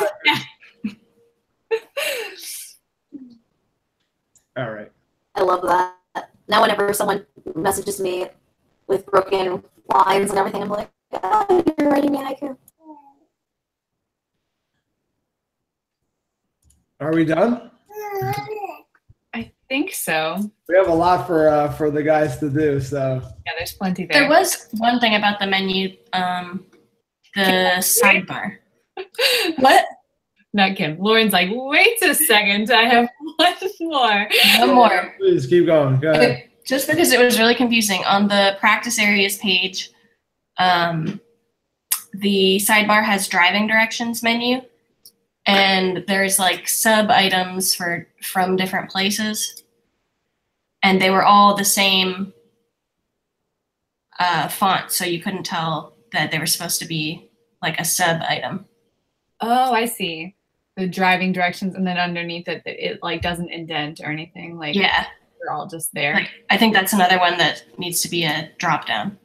All right. I love that. Now whenever someone messages me with broken lines and everything, I'm like, oh, you're writing me a haiku. Are we done? I think so. We have a lot for the guys to do, so. Yeah, there's plenty there. There was one thing about the menu, the sidebar. What? not Kim. Lauren's like, wait a second, I have one more. One more. Please keep going. Go ahead. Just because it was really confusing. On the practice areas page, the sidebar has driving directions menu, and there's like sub items from different places, and they were all the same font, so you couldn't tell that they were supposed to be like a sub item. Oh, I see. The driving directions, and then underneath it, it like doesn't indent or anything. Like, Yeah, they're all just there. like I think that's another one that needs to be a drop down.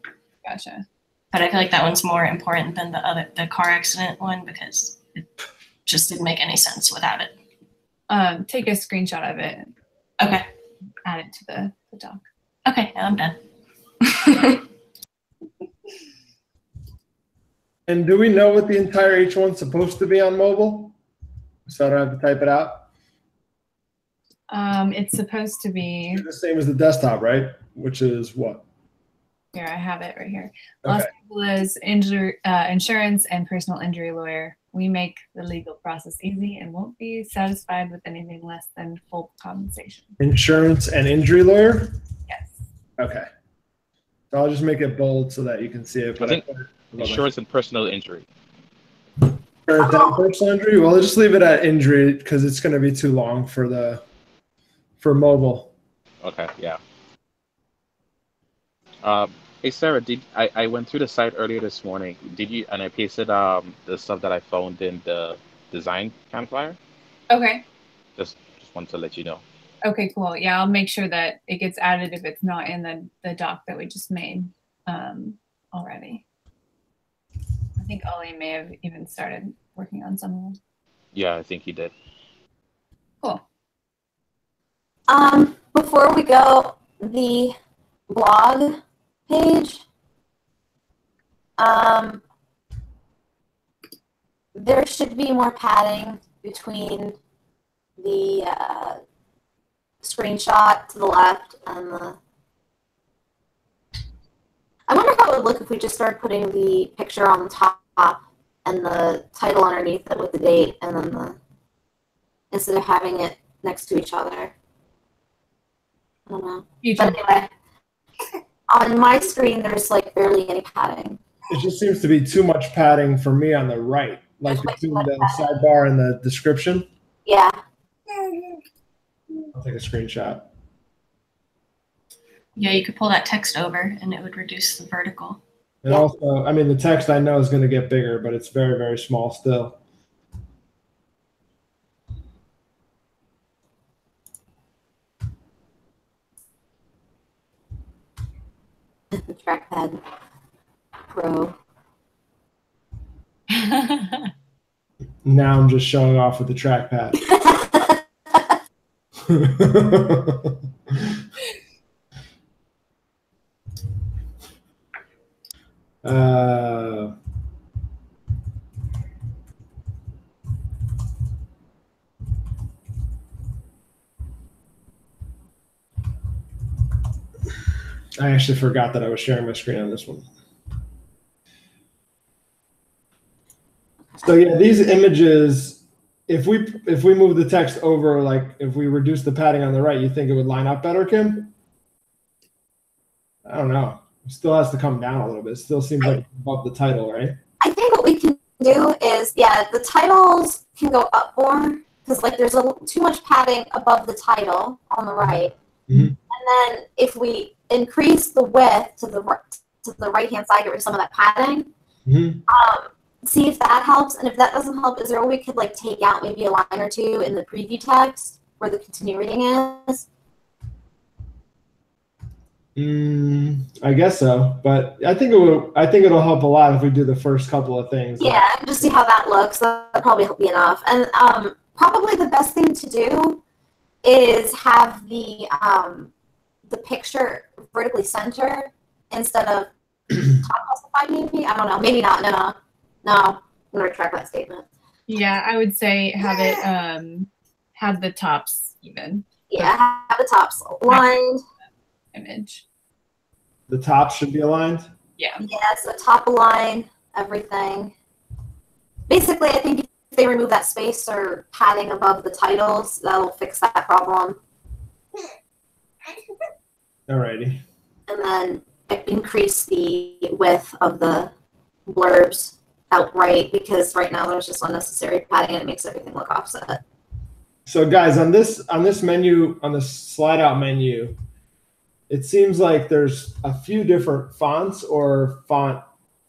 Gotcha. But I feel like that one's more important than the car accident one because it just didn't make any sense without it. Take a screenshot of it. Okay. Add it to the doc. Okay, now I'm done. And do we know what the entire H1's supposed to be on mobile? So I don't have to type it out? It's supposed to be, It's the same as the desktop, right? Which is what? here, I have it right here. Okay. Los Angeles insurance and personal injury lawyer. We make the legal process easy and won't be satisfied with anything less than full compensation. Insurance and injury lawyer? Yes. Okay. So I'll just make it bold so that you can see it. But I think insurance and personal injury. Insurance and personal injury? Well, I'll just leave it at injury because it's going to be too long for mobile. Okay, yeah. Hey Sarah, I went through the site earlier this morning. Did you? And I pasted the stuff that I found in the design campfire. Okay. Just wanted to let you know. Okay, cool. Yeah, I'll make sure that it gets added if it's not in the doc that we just made already. I think Ollie may have even started working on some of them. Yeah, I think he did. Cool. Before we go, the blog page, there should be more padding between the screenshot to the left and the. I wonder how it would look if we just started putting the picture on the top and the title underneath it with the date, and then instead of having it next to each other. I don't know. But anyway, on my screen, there's like barely any padding. It just seems to be too much padding for me on the right, like between the sidebar and the description. Yeah. I'll take a screenshot. Yeah, you could pull that text over and it would reduce the vertical. And also, I mean, the text I know is going to get bigger, but it's very, very small still. The trackpad pro. Now I'm just showing off with the trackpad. I actually forgot that I was sharing my screen on this one. So yeah, these images, if we move the text over, like if we reduce the padding on the right, you think it would line up better, Kim? I don't know. It still has to come down a little bit. It still seems like above the title, right? I think what we can do is, yeah, the titles can go up more because like there's too much padding above the title on the right. Mm-hmm. And then if we increase the width to the right hand side, get rid of some of that padding. Mm-hmm. See if that helps, and if that doesn't help, is there a way we could like take out maybe a line or two in the preview text where the continue reading is? I guess so, but I think it'll help a lot if we do the first couple of things. Yeah, just see how that looks. That'll probably be enough. And probably the best thing to do is have the picture vertically centered instead of top specified. Maybe, I don't know. Maybe not. No, I'm gonna retract that statement. Yeah, I would say have it have the tops even. Yeah, have the tops aligned. Image. The top should be aligned? Yeah. Yeah, so top align, everything. Basically, I think if they remove that space or padding above the titles, that'll fix that problem. Alrighty. And then increase the width of the blurbs outright, because right now there's just unnecessary padding and it makes everything look offset. So guys, on this menu, on the slide out menu, it seems like there's a few different fonts or font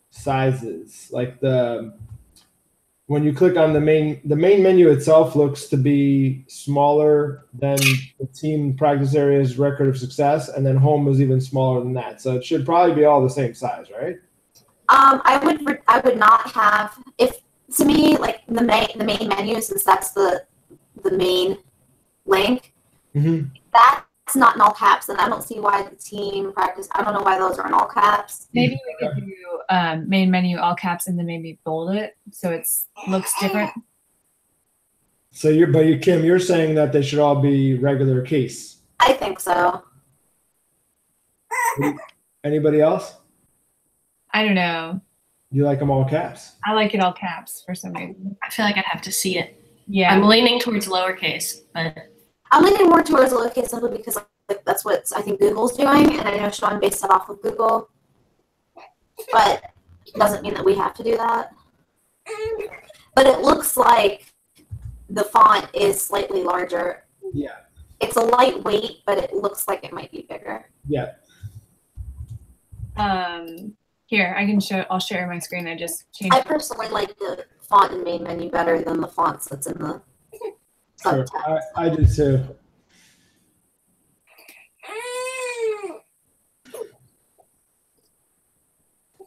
sizes. Like when you click on the main menu itself looks to be smaller than the team practice area's record of success, and then home is even smaller than that. So it should probably be all the same size, right? I would not have, if to me, like the main menu, since that's the main link, that's not in all caps, and I don't see why the team practice, I don't know why those are in all caps. Maybe we could do main menu all caps and then maybe bold it so it looks different. So Kim, you're saying that they should all be regular case. I think so. Anybody else? I don't know. You like them all caps? I like it all caps for some reason. I feel like I'd have to see it. Yeah. I'm leaning towards lowercase, but I'm leaning more towards lowercase simply because that's what I think Google's doing, and I know Sean based it off of Google, but it doesn't mean that we have to do that. But it looks like the font is slightly larger. Yeah. It's a lightweight, but it looks like it might be bigger. Yeah. Here, I'll share my screen. I just changed I personally like the font in main menu better than the fonts that's in the Sure. subtext. I do too.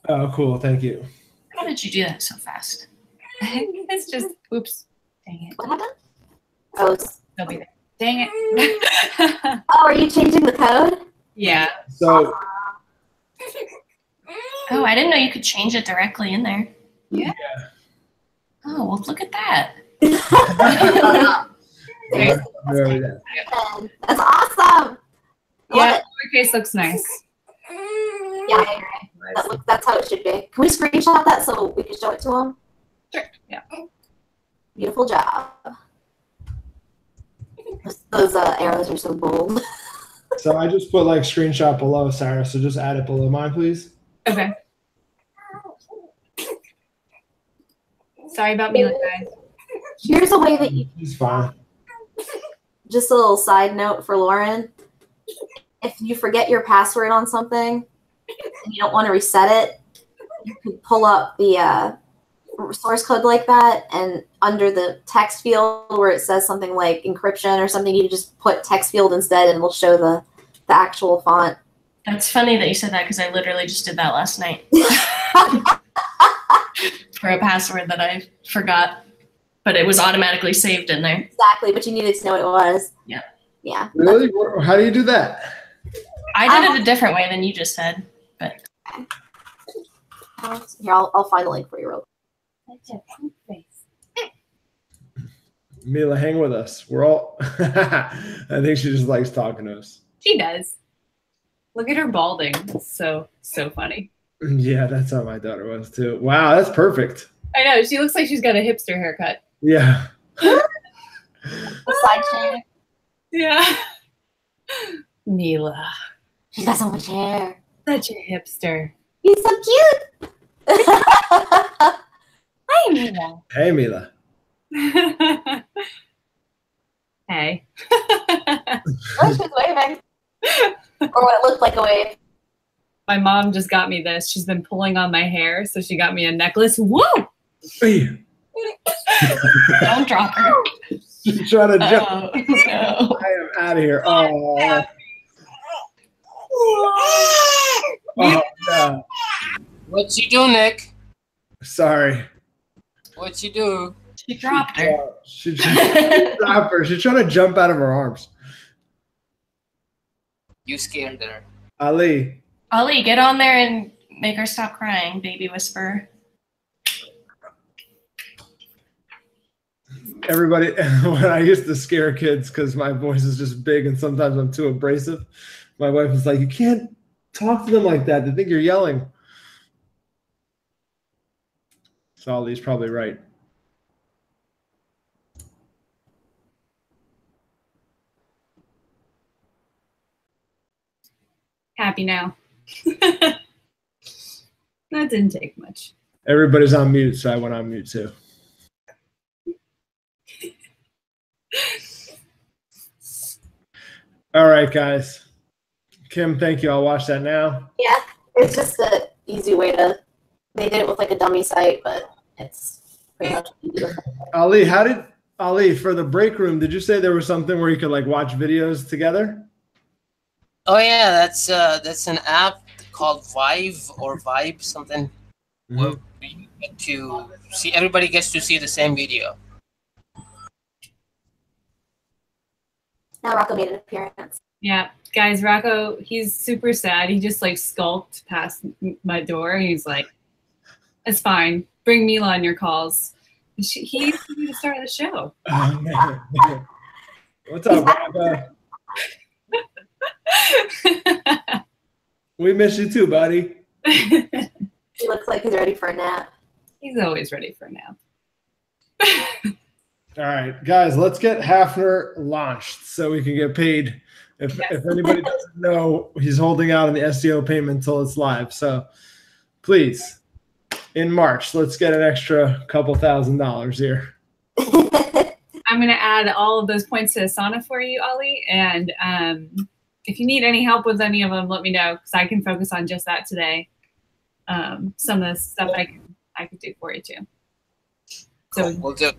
Oh, cool. Thank you. how did you do that so fast? It's just, oops. Dang it. What happened? Oh, They'll be there. Dang it. oh, are you changing the code? Yeah. So Oh, I didn't know you could change it directly in there. Yeah. Oh, well, look at that. That's awesome. Yeah, lowercase looks nice. Yeah, I agree. That's how it should be. Can we screenshot that so we can show it to them? Sure. Yeah. Beautiful job. Those arrows are so bold. So I just put like screenshot below, Sarah. So just add it below mine, please. Okay. Sorry about me, guys. Here's a way that you. He's fine. Just a little side note for Lauren. If you forget your password on something and you don't want to reset it, you can pull up the source code like that, and under the text field where it says something like encryption or something, you just put text field instead and it'll show the actual font. That's funny that you said that because I literally just did that last night for a password that I forgot, but it was automatically saved in there. Exactly, but you needed to know what it was. Yeah. Yeah. Really? How do you do that? I did it a different way than you just said, but. Here, I'll find a link for you real quick. Mila, hang with us. We're all. I think she just likes talking to us. She does. Look at her balding. It's so funny. Yeah, that's how my daughter was too. Wow, that's perfect. I know. She looks like she's got a hipster haircut. Yeah. The side chain. Yeah. Mila. She's got so much hair. Such a hipster. He's so cute. Hi, Mila. Hey, Mila. Hey. Oh, she's waving. Or what it looked like a wave. My mom just got me this. She's been pulling on my hair, so she got me a necklace. Whoa! Hey. Don't drop her. She's trying to jump. Oh, no. I am out of here. Oh. Oh, no. What you do, Nick? Sorry. What you do? She dropped her. She dropped her. She's trying to jump out of her arms. You scared her. Ali. Ollie, get on there and make her stop crying, baby whisperer. Everybody, when I used to scare kids because my voice is just big and sometimes I'm too abrasive, my wife was like, you can't talk to them like that. They think you're yelling. So Ali's probably right. happy now. That didn't take much. Everybody's on mute, so I went on mute too. All right, guys. Kim, thank you. I'll watch that now. Yeah, it's just an easy way to. They did it with like a dummy site, but it's pretty much easy. Ali, for the break room, did you say there was something where you could like watch videos together? Oh yeah, that's an app called Vibe something. Where you get to see, everybody gets to see the same video. Now Rocco made an appearance. Yeah, guys, Rocco, he's super sad. He just like skulked past my door. He's like, "It's fine. Bring Mila on your calls." He's the star of the show. Oh, man. What's up, Rocco? We miss you too, buddy. He looks like he's ready for a nap. He's always ready for a nap. All right, guys, let's get Hafner launched so we can get paid. If anybody doesn't know, he's holding out on the SEO payment until it's live. So please, in March, let's get an extra couple $1,000s here. I'm going to add all of those points to Asana for you, Ali. And if you need any help with any of them, let me know because I can focus on just that today. Some of the stuff I could do for you too. So We'll do.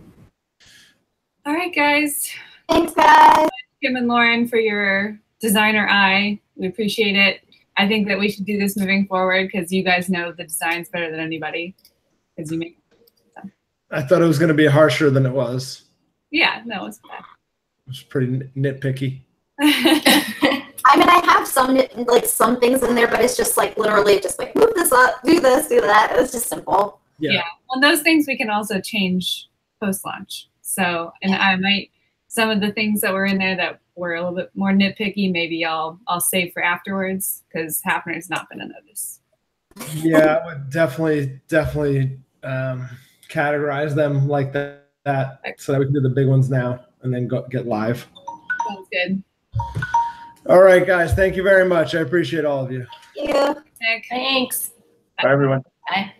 All right, guys. Thanks, guys. Kim and Lauren for your designer eye. We appreciate it. I think that we should do this moving forward because you guys know the designs better than anybody. Because you make. So. I thought it was going to be harsher than it was. Yeah, no, it's bad. It was pretty nitpicky. I mean, I have some things in there, but it's just like literally just like move this up, do this, do that. It's just simple. Yeah. Well, those things we can also change post-launch. So, and I might, some of the things that were in there that were a little bit more nitpicky, maybe I'll save for afterwards because Hafner's not going to notice. Yeah, I would definitely categorize them like that so that we can do the big ones now and then get live. Sounds good. All right, guys. Thank you very much. I appreciate all of you. Yeah. Nick. Thanks. Bye, everyone. Bye.